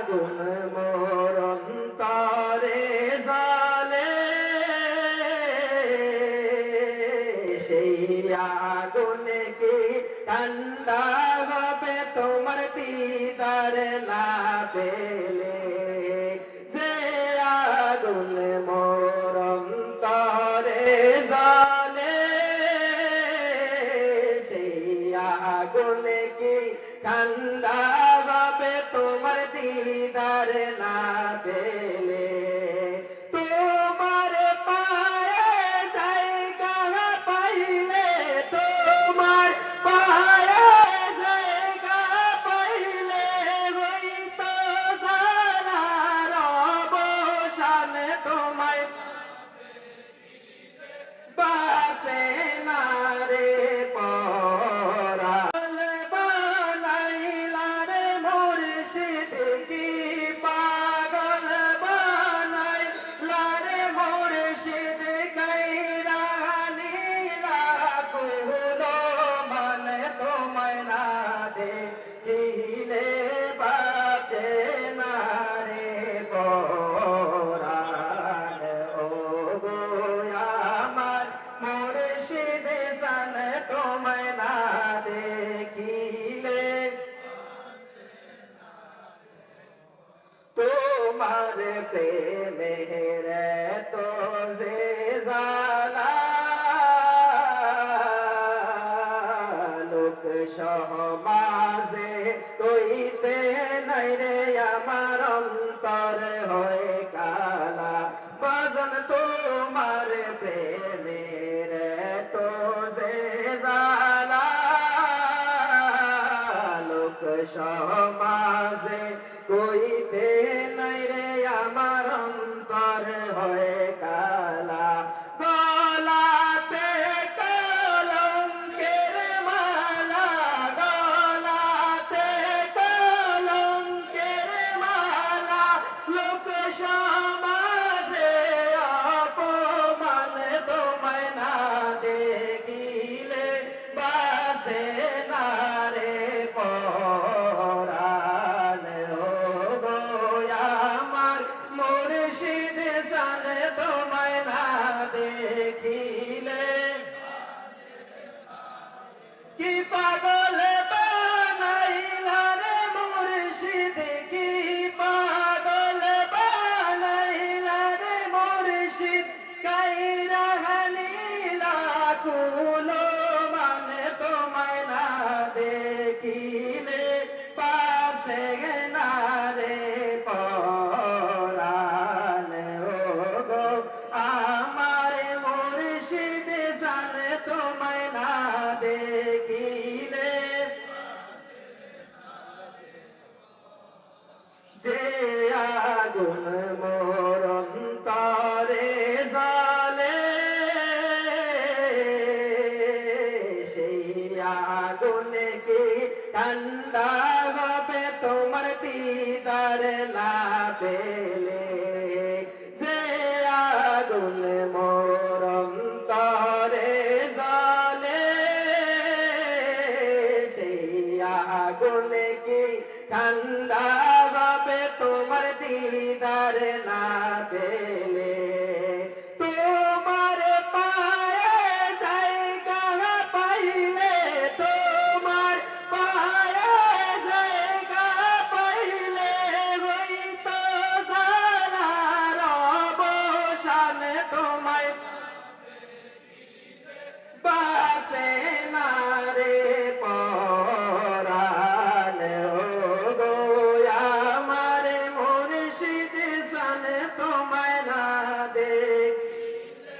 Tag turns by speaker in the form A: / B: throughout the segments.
A: আগুন মোর অন্তরে জ্বলে, সেই আগুন কি ঠান্ডা হবে তোমার দিদার না পেলে? যে আগুন মোর অন্তরে জ্বলে, সেই আগুন কি ঠান্ডা হবে তোমার দিদার না পেলে? তোমার পায়ে জায়গা পাইলে, তোমার পায়ে জায়গা পাইলে হইতো জালার অবসান, তোমায় বাসে না রে পরা। বানাইলা রে মুর্শিদ কি পাগল বানাইলা রে মুর্শিদ, কাইরা নীলা কুলো মানে তোমায় না দেখিলে বাঁচে না রে পরাণ। ও গো আমার মুর্শিদ সান, তোমায় না দেখিলে তোমার প্রেমের তো যে জ্বালা, লোক সমাজে কইতে নাই রে আমার অন্তর হয়ে কালা। বাজন তোমার প্রেমের তো যে জ্বালা, লোক সমাজে কইতে নাই রে আমার অন্তর হয়ে কালা। গলাতে কলঙ্কের মালা, গলাতে কলঙ্কের মালা, লোক সমাজে অপমান, তোমায় না দেখিলে বাসে না রে পরাণ। ও গো আমার মুর্শিদ সান, তোমায় না দেখিলে কি পাগল বানাইলা রে মুর্শিদ, কি পাগল বানাইলা রে মুর্শিদ, কাইরা নীলা কুলো মানে তোমায় না দেখিলে পাশে না রে পরাণ। ও গো আমার মুর্শিদ সান, তোমায় না দেখিলে যে আগুন মোর অন্তরে জ্বলে, সেই আগুন কি ঠান্ডা হবে তোমার দিদার না পেলে? যে আগুন মোর অন্তরে জ্বলে, সেই আগুন কি ঠান্ডা হবে তোমার দিদার না পেলে? তোমার পায়ে জায়গা পাইলে, তোমার পায়ে জায়গা পাইলে হইতো জালার অবসান, তোমায় বাসে না রে পরাণ। ও গো আমার মুর্শিদ সান, তোমায় না দেখিলে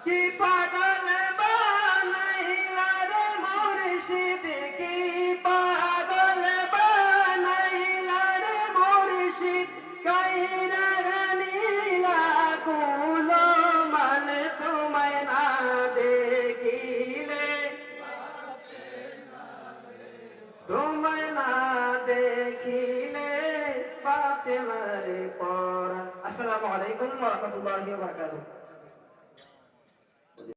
A: কি পাগল বানাইলা রে মুর্শিদ, কি পাগল বানাইলা রে মুর্শিদ, কাইরা নীলা কুলো মানে তোমায় না দেখিলে, তোমায় না দেখিলে বাঁচে না রে পরাণ। আসসালামু আলাইকুম ওয়া রাহমাতুল্লাহি ওয়া বারাকাতুহু।